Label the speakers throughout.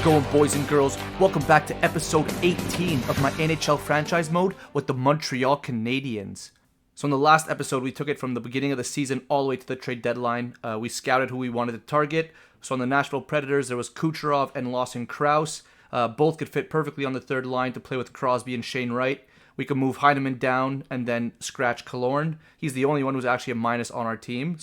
Speaker 1: going, boys and girls? Welcome back to episode 18 of my NHL franchise mode with the Montreal Canadiens. So in the last episode, we took it from the beginning of the season all the way to the trade deadline. We scouted who we wanted to target. So on the Nashville Predators, there was Kucherov and Lawson Krause. Both could fit perfectly on the third line to play with Crosby and Shane Wright. We could move Heineman down and then scratch Killorn. He's the only one who's actually a minus on our team.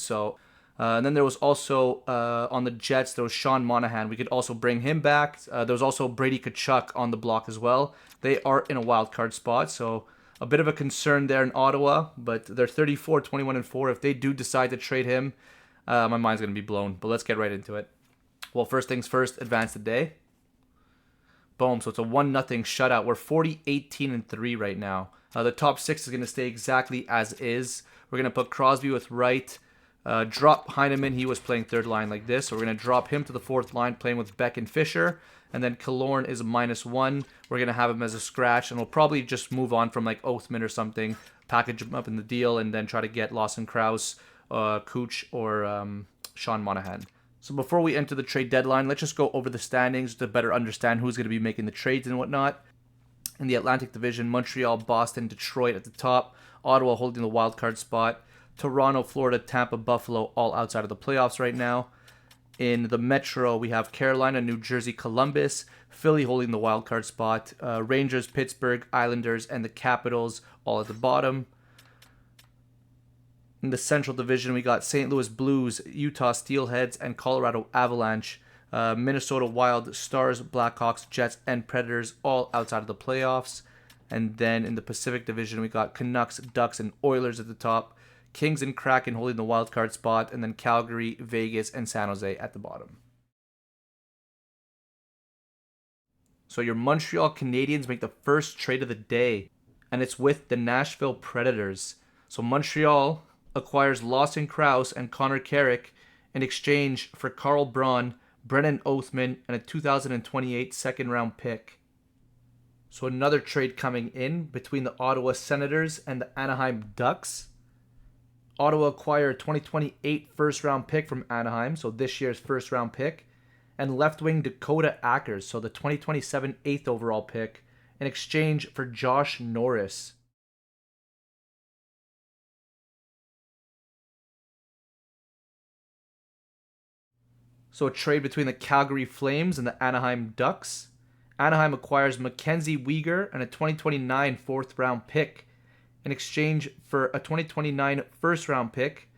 Speaker 1: And then there was also, on the Jets, there was Sean Monahan. We could also bring him back. There was also Brady Tkachuk on the block as well. They are in a wild card spot, so a bit of a concern there in Ottawa. But they're 34, 21-4. If they do decide to trade him, my mind's going to be blown. But let's get right into it. Well, first things first, advance the day. Boom, so it's a 1-0 shutout. We're 40-18-3 right now. The top six is going to stay exactly as is. We're going to put Crosby with Wright. Drop Heineman, he was playing third line like this. So we're going to drop him to the fourth line, playing with Beck and Fisher. And then Killorn is a -1. We're going to have him as a scratch. And we'll probably just move on from like Oathman or something, package him up in the deal, and then try to get Lawson Krause, Cooch, or Sean Monahan. So before we enter the trade deadline, let's just go over the standings to better understand who's going to be making the trades and whatnot. In the Atlantic Division, Montreal, Boston, Detroit at the top. Ottawa holding the wild card spot. Toronto, Florida, Tampa, Buffalo, all outside of the playoffs right now. In the Metro, we have Carolina, New Jersey, Columbus, Philly holding the wild card spot, Rangers, Pittsburgh, Islanders, and the Capitals all at the bottom. In the Central Division, we got St. Louis Blues, Utah Steelheads, and Colorado Avalanche, Minnesota Wild, Stars, Blackhawks, Jets, and Predators all outside of the playoffs. And then in the Pacific Division, we got Canucks, Ducks, and Oilers at the top. Kings and Kraken holding the wild card spot, and then Calgary, Vegas, and San Jose at the bottom. So your Montreal Canadiens make the first trade of the day, and it's with the Nashville Predators. So Montreal acquires Lawson Krause and Connor Carrick in exchange for Carl Braun, Brennan Oathman, and a 2028 second-round pick. So another trade coming in between the Ottawa Senators and the Anaheim Ducks. Ottawa acquired a 2028 first-round pick from Anaheim, so this year's first-round pick, and left-wing Dakota Ackers, so the 2027 8th overall pick, in exchange for Josh Norris. So a trade between the Calgary Flames and the Anaheim Ducks. Anaheim acquires Mackenzie Weegar and a 2029 fourth-round pick, in exchange for a 2029 first-round pick,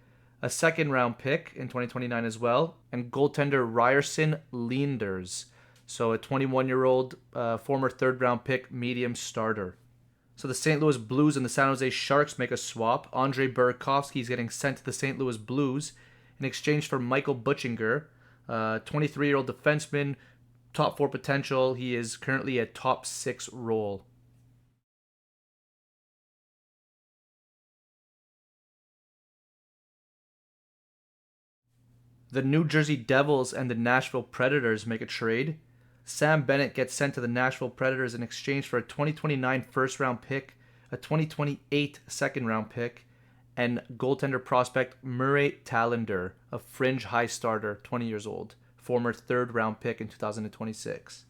Speaker 1: a second-round pick in 2029 as well, and goaltender Ryerson Leanders. So a 21-year-old former third-round pick, medium starter. So the St. Louis Blues and the San Jose Sharks make a swap. Andrei Burakovsky is getting sent to the St. Louis Blues in exchange for Michael Butchinger, 23-year-old defenseman, top 4 potential. He is currently a top 6 role. The New Jersey Devils and the Nashville Predators make a trade. Sam Bennett gets sent to the Nashville Predators in exchange for a 2029 first-round pick, a 2028 second-round pick, and goaltender prospect Murray Tallender, a fringe high starter, 20 years old, former third-round pick in 2026.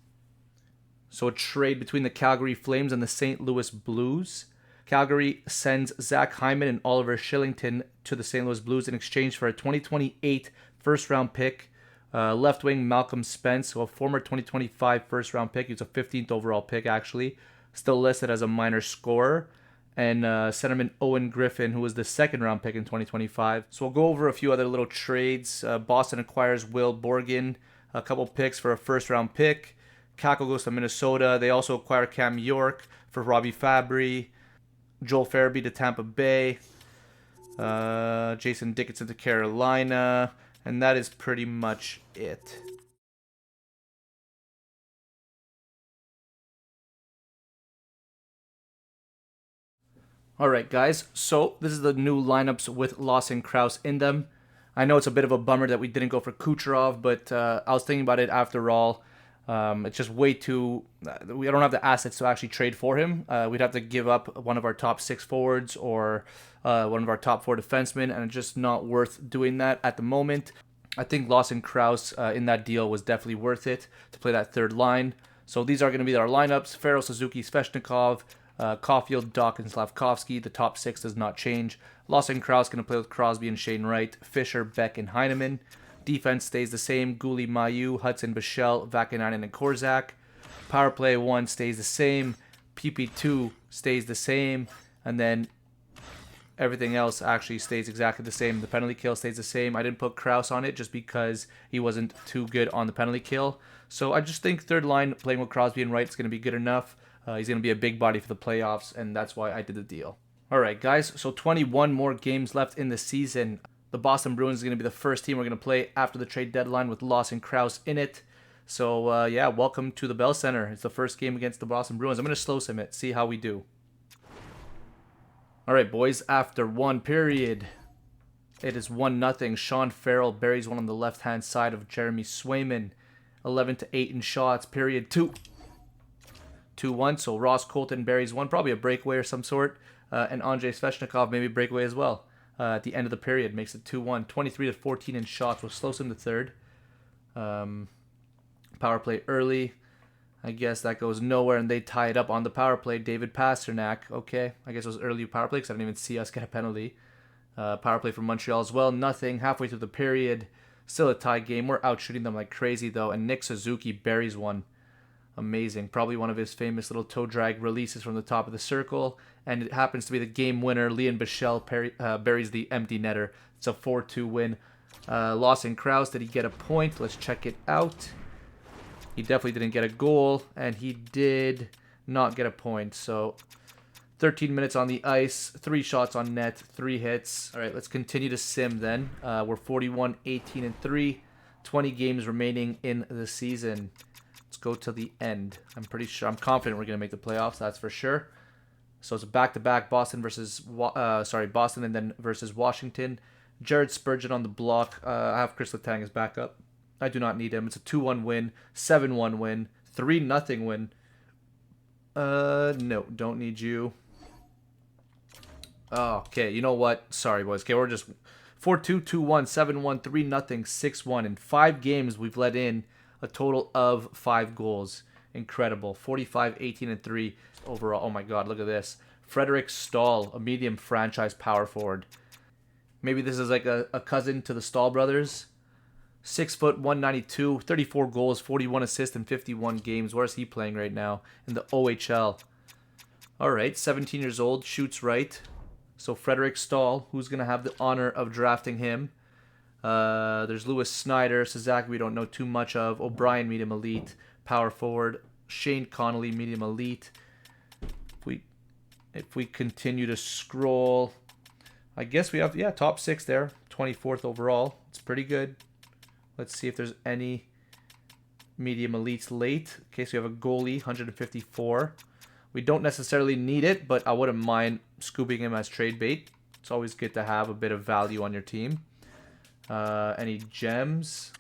Speaker 1: So a trade between the Calgary Flames and the St. Louis Blues. Calgary sends Zach Hyman and Oliver Shillington to the St. Louis Blues in exchange for a 2028 first-round pick, left wing Malcolm Spence, so a former 2025 first-round pick. He was a 15th overall pick, actually, still listed as a minor scorer, and centerman Owen Griffin, who was the second-round pick in 2025. So we'll go over a few other little trades. Boston acquires Will Borgen, a couple picks for a first-round pick. Kako goes to Minnesota. They also acquire Cam York for Robbie Fabry, Joel Farabee to Tampa Bay, Jason Dickinson to Carolina, and that is pretty much it. Alright guys, so this is the new lineups with Lawson Krause in them. I know it's a bit of a bummer that we didn't go for Kucherov, but I was thinking about it after all. It's just way too... we don't have the assets to actually trade for him. We'd have to give up one of our top 6 forwards or one of our top 4 defensemen, and it's just not worth doing that at the moment. I think Lawson Krause in that deal was definitely worth it to play that third line. So these are going to be our lineups. Farrell, Suzuki, Svechnikov, Caulfield, Doc, and Slavkovsky. The top 6 does not change. Lawson Krause going to play with Crosby and Shane Wright, Fisher, Beck, and Heineman. Defense stays the same. Guli, Mayu, Hudson, Bichelle, Vakanainen, and Korzak. Power play 1 stays the same. PP2 stays the same. And then everything else actually stays exactly the same. The penalty kill stays the same. I didn't put Krause on it just because he wasn't too good on the penalty kill. So I just think third line playing with Crosby and Wright is going to be good enough. He's going to be a big body for the playoffs, and that's why I did the deal. All right, guys, so 21 more games left in the season. The Boston Bruins is going to be the first team we're going to play after the trade deadline with Lawson Krause in it. So, yeah, welcome to the Bell Center. It's the first game against the Boston Bruins. I'm going to slow sim it, see how we do. All right, boys, after one period, it is 1-0. Sean Farrell buries one on the left-hand side of Jeremy Swayman. 11-8 in shots. Period 2. 2-1, so Ross Colton buries one, probably a breakaway or some sort. And Andrei Svechnikov maybe breakaway as well. At the end of the period, makes it 2-1. 23-14 in shots. We'll slow sim the third. Power play early. I guess that goes nowhere, and they tie it up on the power play. David Pasternak. Okay, I guess it was early power play because I didn't even see us get a penalty. Power play from Montreal as well. Nothing. Halfway through the period. Still a tie game. We're out shooting them like crazy, though. And Nick Suzuki buries one. Amazing. Probably one of his famous little toe drag releases from the top of the circle. And it happens to be the game winner. Leon Bichelle buries the empty netter. It's a 4-2 win. Lawson Krause, did he get a point? Let's check it out. He definitely didn't get a goal. And he did not get a point. So 13 minutes on the ice. 3 shots on net. 3 hits. All right, let's continue to sim then. We're 41-18-3. 20 games remaining in the season. Let's go to the end. I'm confident we're going to make the playoffs, that's for sure. So it's a back-to-back Boston and then versus Washington. Jared Spurgeon on the block. I have Chris Letang as backup. I do not need him. It's a 2-1 win, 7-1 win, 3-0 win. No, don't need you. Oh, okay, you know what? Sorry, boys. Okay, we're just 4-2, 2-1, 7-1, 3-0, 6-1. In 5 games, we've let in a total of 5 goals. Incredible. 45-18-3 overall. Oh my god, look at this. Frederick Stahl, a medium franchise power forward. Maybe this is like a cousin to the Stahl brothers. 6 foot, 192, 34 goals, 41 assists in 51 games. Where's he playing right now? In the OHL. Alright, 17 years old, shoots right. So Frederick Stahl, who's going to have the honor of drafting him? There's Lewis Snyder, Sasaki we don't know too much of, O'Brien medium elite, power forward, Shane Connolly medium elite. If we continue to scroll, I guess we have, yeah, top 6 there, 24th overall. It's pretty good. Let's see if there's any medium elites late. Okay, so we have a goalie, 154. We don't necessarily need it, but I wouldn't mind scooping him as trade bait. It's always good to have a bit of value on your team. Any gems?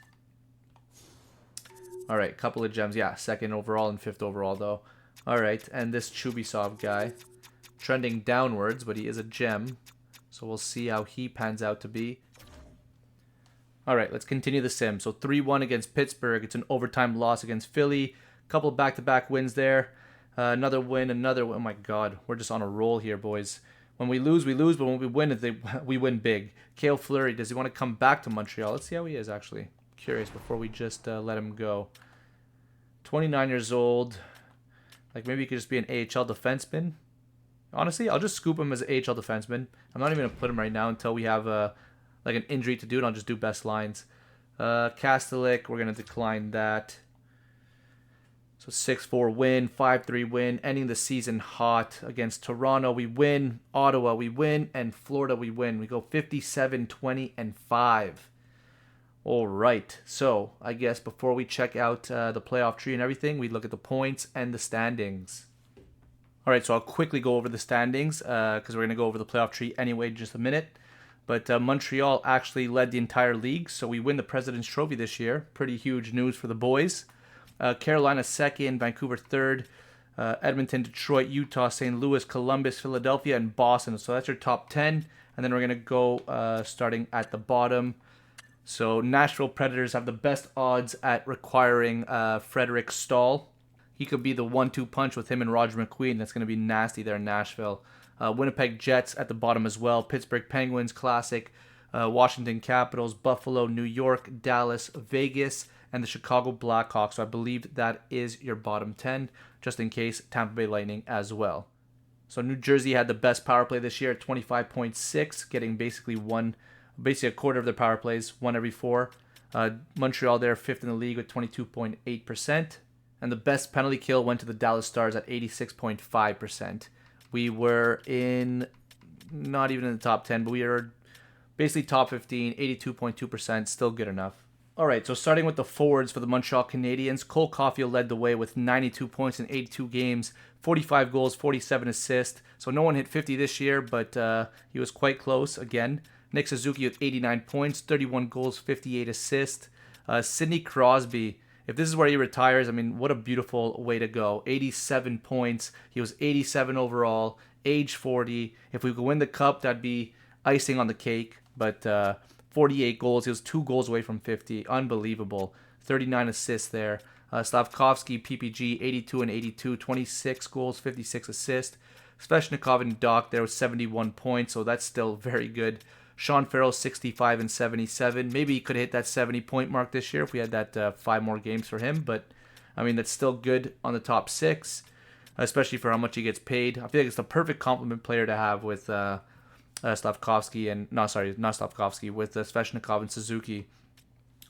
Speaker 1: All right, couple of gems. Yeah, 2nd overall and 5th overall, though. All right, and this Chubisov guy. Trending downwards, but he is a gem. So we'll see how he pans out to be. All right, let's continue the sim. So 3-1 against Pittsburgh. It's an overtime loss against Philly. Couple of back-to-back wins there. Another win, another win. Oh, my God. We're just on a roll here, boys. When we lose, we lose. But when we win, we win big. Cale Fleury, does he want to come back to Montreal? Let's see how he is, actually. Curious before we just let him go. 29 years old. Like, maybe he could just be an AHL defenseman. Honestly, I'll just scoop him as an AHL defenseman. I'm not even going to put him right now until we have like an injury to do it. I'll just do best lines. Kastelik, we're going to decline that. So 6-4 win, 5-3 win, ending the season hot against Toronto. We win, Ottawa we win, and Florida we win. We go 57-20-5. All right, so I guess before we check out the playoff tree and everything, we look at the points and the standings. All right, so I'll quickly go over the standings because we're going to go over the playoff tree anyway in just a minute. But Montreal actually led the entire league, so we win the President's Trophy this year. Pretty huge news for the boys. Carolina 2nd, Vancouver 3rd, Edmonton, Detroit, Utah, St. Louis, Columbus, Philadelphia, and Boston. So that's your top 10. And then we're going to go starting at the bottom. So Nashville Predators have the best odds at requiring Frederick Stahl. He could be the 1-2 punch with him and Roger McQueen. That's going to be nasty there in Nashville. Winnipeg Jets at the bottom as well. Pittsburgh Penguins, classic. Washington Capitals, Buffalo, New York, Dallas, Vegas, and the Chicago Blackhawks. So I believe that is your bottom 10, just in case Tampa Bay Lightning as well. So New Jersey had the best power play this year at 25.6, getting basically a quarter of their power plays, one every four. Montreal there, fifth in the league with 22.8%. And the best penalty kill went to the Dallas Stars at 86.5%. We were not even in the top 10, but we are basically top 15, 82.2%, still good enough. All right, so starting with the forwards for the Montreal Canadiens, Cole Caulfield led the way with 92 points in 82 games, 45 goals, 47 assists. So no one hit 50 this year, but he was quite close again. Nick Suzuki with 89 points, 31 goals, 58 assists. Sidney Crosby, if this is where he retires, I mean, what a beautiful way to go. 87 points. He was 87 overall, age 40. If we could win the cup, that'd be icing on the cake. But 48 goals. He was 2 goals away from 50. Unbelievable. 39 assists there. Slavkovsky, PPG, 82 and 82. 26 goals, 56 assists. Sveshnikov and Doc there with 71 points, so that's still very good. Sean Farrell, 65 and 77. Maybe he could hit that 70-point mark this year if we had that 5 more games for him. But, I mean, that's still good on the top 6, especially for how much he gets paid. I feel like it's the perfect complement player to have with Slavkovsky and... not Slavkovsky, with Sveshnikov and Suzuki.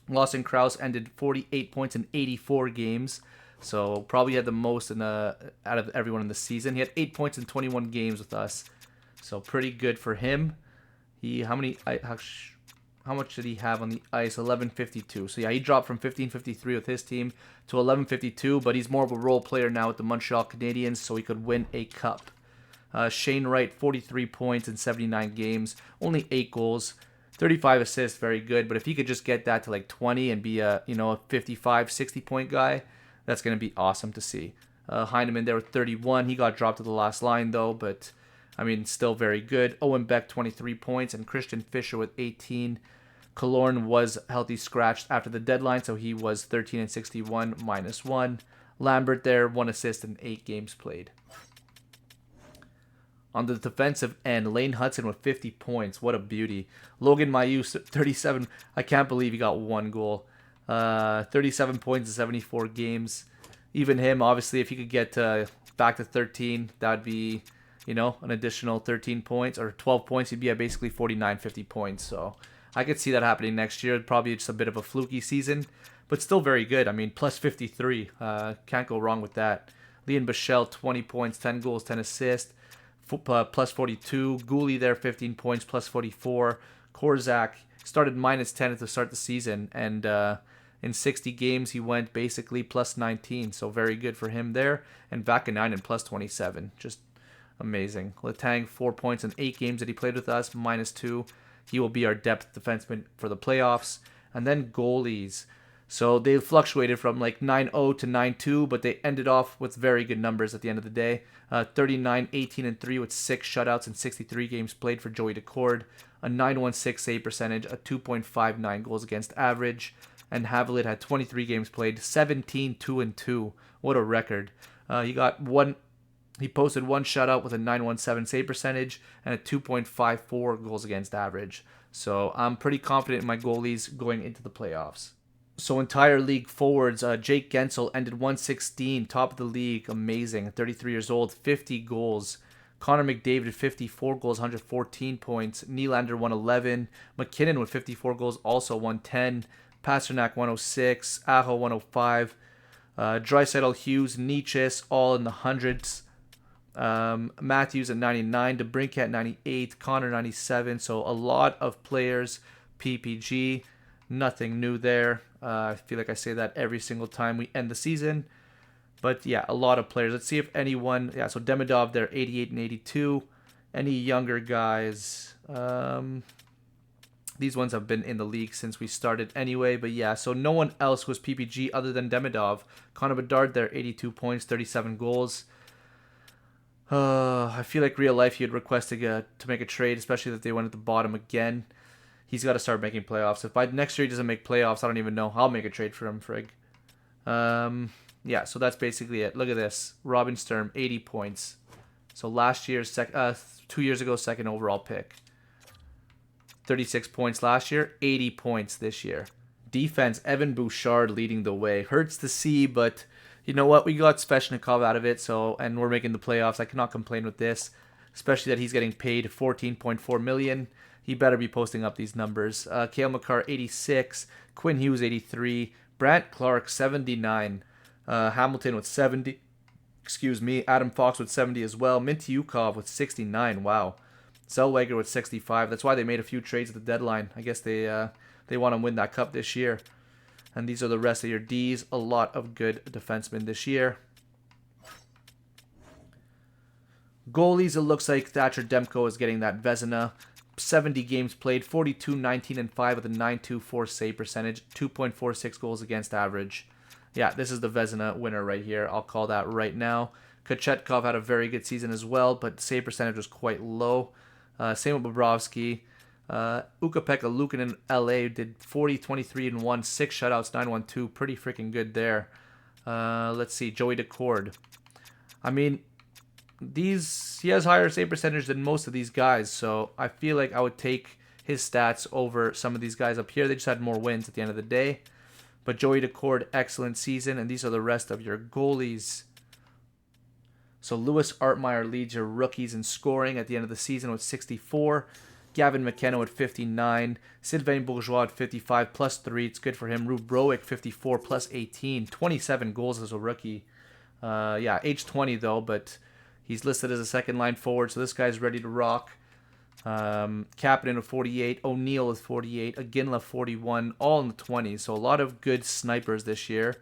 Speaker 1: Lawson Krause ended 48 points in 84 games. So, probably had the most out of everyone in the season. He had 8 points in 21 games with us. So, pretty good for him. How much did he have on the ice? 1152. So yeah, he dropped from 1553 with his team to 1152, but he's more of a role player now with the Montreal Canadiens, so he could win a cup. Shane Wright, 43 points in 79 games, only 8 goals, 35 assists, very good. But if he could just get that to like 20 and be a 55, 60 point guy, that's going to be awesome to see. Heineman there with 31. He got dropped to the last line though, but I mean, still very good. Owen Beck, 23 points, and Christian Fischer with 18. Killorn was healthy scratched after the deadline, so he was 13 and 61, -1. Lambert there, 1 assist in 8 games played. On the defensive end, Lane Hudson with 50 points. What a beauty. Logan Mailloux, 37. I can't believe he got 1 goal. 37 points in 74 games. Even him, obviously, if he could get back to 13, that would be... an additional 13 points or 12 points, he'd be at basically 49, 50 points. So I could see that happening next year. Probably just a bit of a fluky season, but still very good. I mean, plus 53. Can't go wrong with that. Leon Bichelle, 20 points, 10 goals, 10 assists, plus 42. Gooley there, 15 points, plus 44. Korzak started -10 at the start of the season, and in 60 games, he went basically plus 19. So very good for him there. And Vakanainen, plus 27. Just amazing. Letang, 4 points in 8 games that he played with us, -2. He will be our depth defenseman for the playoffs. And then goalies. So they fluctuated from like 9-0 to 9-2, but they ended off with very good numbers at the end of the day. 39, 18, and 3 with 6 shutouts in 63 games played for Joey Decord. A 916 save percentage, a 2.59 goals against average. And Havlitt had 23 games played, 17, 2, and 2. What a record. He posted 1 shutout with a 917 save percentage and a 2.54 goals against average. So I'm pretty confident in my goalies going into the playoffs. So entire league forwards, Jake Gensel ended 116, top of the league, amazing, 33 years old, 50 goals. Connor McDavid, 54 goals, 114 points. Nylander, 111. McKinnon with 54 goals, also 110. Pasternak, 106. Aho, 105. Draisaitl, Hughes, Nietzsche, all in the hundreds. Matthews at 99, DeBrincat 98, Connor 97. So a lot of players. PPG, nothing new there. I feel like I say that every single time we end the season. But yeah, a lot of players. Let's see if anyone... Yeah, so Demidov there, 88 and 82. Any younger guys? These ones have been in the league since we started anyway. But yeah, so no one else was PPG other than Demidov. Connor Bedard there, 82 points, 37 goals. I feel like real life he had requested to make a trade, especially that they went at the bottom again. He's got to start making playoffs. If by next year he doesn't make playoffs, I don't even know. I'll make a trade for him, frig. Yeah, so that's basically it. Look at this. Robin Sturm, 80 points. So last year's 2 years ago, second overall pick. 36 points last year, 80 points this year. Defense, Evan Bouchard leading the way. Hurts to see, but you know what? We got Svechnikov out of it, and we're making the playoffs. I cannot complain with this, especially that he's getting paid $14.4 million. He better be posting up these numbers. Cale Makar, 86. Quinn Hughes, 83. Brant Clark, 79. Hamilton with 70. Excuse me. Adam Fox with 70 as well. Mintyukov with 69. Wow. Zellweger with 65. That's why they made a few trades at the deadline. I guess they want to win that cup this year. And these are the rest of your Ds. A lot of good defensemen this year. Goalies, it looks like Thatcher Demko is getting that Vezina. 70 games played, 42, 19, and 5 with a 9.24 save percentage, 2.46 goals against average. Yeah, this is the Vezina winner right here. I'll call that right now. Kochetkov had a very good season as well, but save percentage was quite low. Same with Bobrovsky. Ukko-Pekka Luukkonen in LA did 40, 23, and 1, 6 shutouts, 9-1-2. Pretty freaking good there. Let's see, Joey Decord. I mean, he has higher save percentage than most of these guys, so I feel like I would take his stats over some of these guys up here. They just had more wins at the end of the day. But Joey Decord, excellent season, and these are the rest of your goalies. So Lewis Artmeyer leads your rookies in scoring at the end of the season with 64. Gavin McKenna with 59. Sylvain Bourgeois at 55 plus 3. It's good for him. Rube Browick 54 plus 18. 27 goals as a rookie. Yeah, age 20 though, but he's listed as a second line forward, so this guy's ready to rock. Kapanen with 48, O'Neill with 48, Aginla 41, all in the 20s. So a lot of good snipers this year.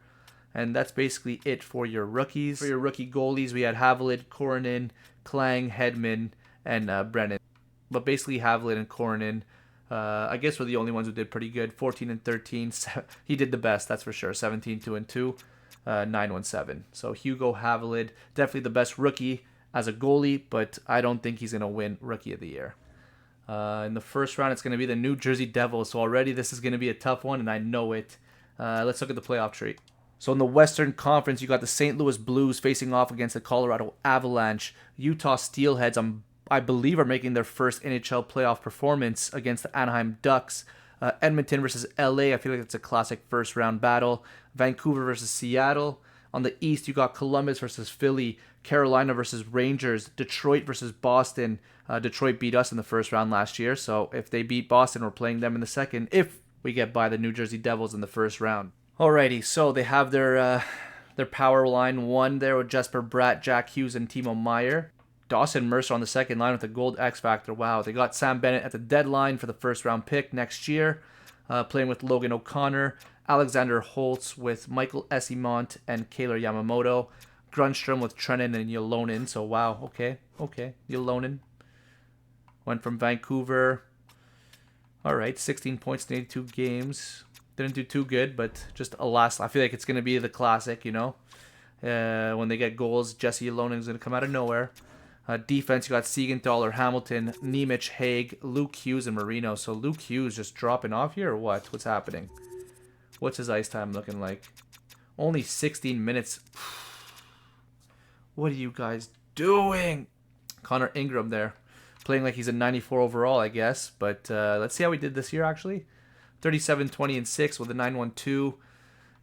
Speaker 1: And that's basically it for your rookies. For your rookie goalies, we had Havelid, Koronin, Klang, Hedman, and Brennan. But basically Havelid and Koronin, I guess, were the only ones who did pretty good. 14 and 13. He did the best, that's for sure. 17, 2 and 2, 9-1-7. So Hugo Havelid, definitely the best rookie as a goalie, but I don't think he's going to win Rookie of the Year. In the first round, it's going to be the New Jersey Devils. So already this is going to be a tough one, and I know it. Let's look at the playoff tree. So in the Western Conference, you got the St. Louis Blues facing off against the Colorado Avalanche. Utah Steelheads, I believe, are making their first NHL playoff performance against the Anaheim Ducks. Edmonton versus LA, I feel like it's a classic first-round battle. Vancouver versus Seattle. On the East, you got Columbus versus Philly, Carolina versus Rangers, Detroit versus Boston. Detroit beat us in the first round last year, so if they beat Boston, we're playing them in the second if we get by the New Jersey Devils in the first round. Alrighty, so they have their power line one there with Jesper Bratt, Jack Hughes, and Timo Meier. Dawson Mercer on the second line with the gold X Factor. Wow, they got Sam Bennett at the deadline for the first round pick next year, playing with Logan O'Connor. Alexander Holtz with Michael Essimont and Kaylor Yamamoto. Grunstrom with Trennan and Yolonen. So, wow, okay. Yolonen went from Vancouver. All right, 16 points in 82 games. Didn't do too good, but just a last. I feel like it's going to be the classic, you know. When they get goals, Jesse Yolonen is going to come out of nowhere. Defense, you got Siegenthaler, Hamilton, Nemec, Haig, Luke Hughes, and Marino. So Luke Hughes just dropping off here or what? What's happening? What's his ice time looking like? Only 16 minutes. What are you guys doing? Connor Ingram there. Playing like he's a 94 overall, I guess. But let's see how he did this year, actually. 37, 20, and 6 with a 9-1-2.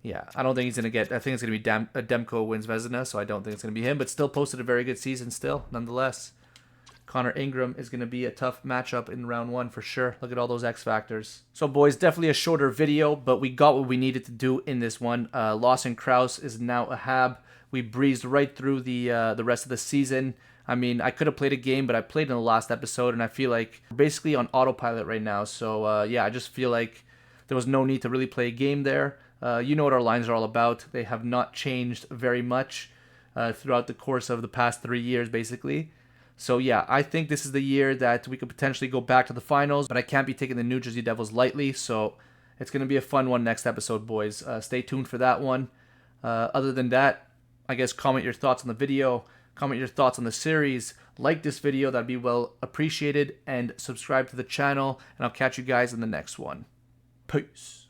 Speaker 1: Yeah, I don't think he's going to get... I think it's going to be Demko wins Vezina, so I don't think it's going to be him. But still posted a very good season still, nonetheless. Connor Ingram is going to be a tough matchup in round one for sure. Look at all those X factors. So, boys, definitely a shorter video, but we got what we needed to do in this one. Lawson Krause is now a Hab. We breezed right through the rest of the season. I mean, I could have played a game, but I played in the last episode, and I feel like we're basically on autopilot right now. So, yeah, I just feel like there was no need to really play a game there. You know what our lines are all about. They have not changed very much throughout the course of the past 3 years, basically. So, yeah, I think this is the year that we could potentially go back to the finals, but I can't be taking the New Jersey Devils lightly, so it's going to be a fun one next episode, boys. Stay tuned for that one. Other than that, I guess comment your thoughts on the video, comment your thoughts on the series, like this video, that'd be well appreciated, and subscribe to the channel, and I'll catch you guys in the next one. Peace.